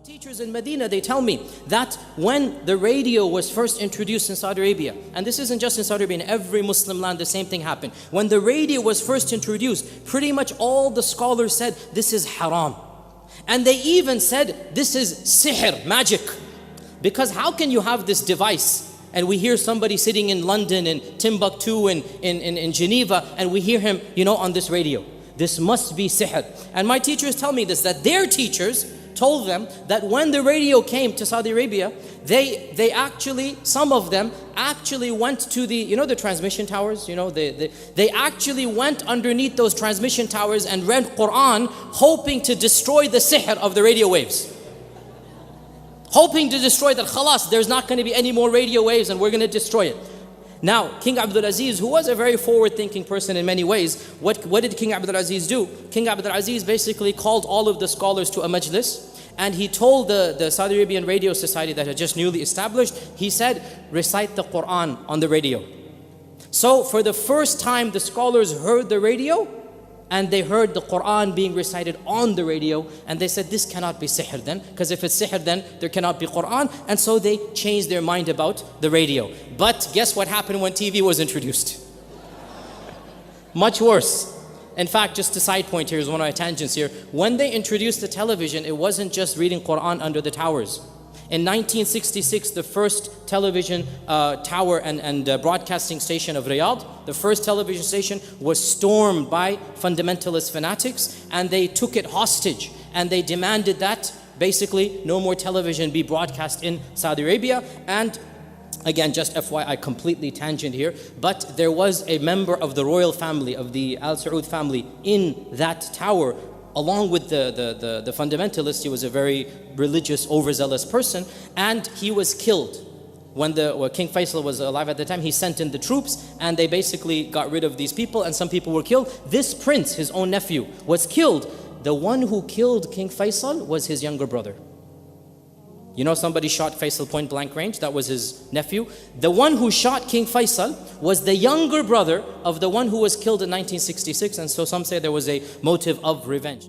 Teachers in Medina, they tell me that when the radio was first introduced in Saudi Arabia, and this isn't just in Saudi Arabia, in every Muslim land the same thing happened. When the radio was first introduced, pretty much all the scholars said this is haram. And they even said this is sihr, magic. Because how can you have this device and we hear somebody sitting in London, in Timbuktu, in Geneva, and we hear him, on this radio. This must be sihr. And my teachers tell me this, that their teachers told them that when the radio came to Saudi Arabia, they actually, some of them actually went to the transmission towers, they actually went underneath those transmission towers and read Quran, hoping to destroy the sihr of the radio waves. Hoping to destroy that, khalas, there's not going to be any more radio waves and we're going to destroy it. Now, King Abdul Aziz, who was a very forward-thinking person in many ways, what did King Abdul Aziz do? King Abdul Aziz basically called all of the scholars to a majlis, and he told the Saudi Arabian Radio Society that had just newly established, he said, recite the Quran on the radio. So for the first time, the scholars heard the radio, and they heard the Quran being recited on the radio, and they said, this cannot be sihr then, because if it's sihr then there cannot be Quran, and so they changed their mind about the radio. But guess what happened when TV was introduced? Much worse. In fact, just a side point here is one of my tangents here. When they introduced the television, it wasn't just reading Quran under the towers. In 1966, the first television tower and broadcasting station of Riyadh, the first television station was stormed by fundamentalist fanatics, and they took it hostage, and they demanded that basically no more television be broadcast in Saudi Arabia. And again, just FYI, completely tangent here, but there was a member of the royal family, of the Al Saud family, in that tower, along with the fundamentalists. He was a very religious, overzealous person, and he was killed. When King Faisal was alive at the time, he sent in the troops, and they basically got rid of these people, and some people were killed. This prince, his own nephew, was killed. The one who killed King Faisal was his younger brother. Somebody shot Faisal point blank range, that was his nephew. The one who shot King Faisal was the younger brother of the one who was killed in 1966, and so some say there was a motive of revenge.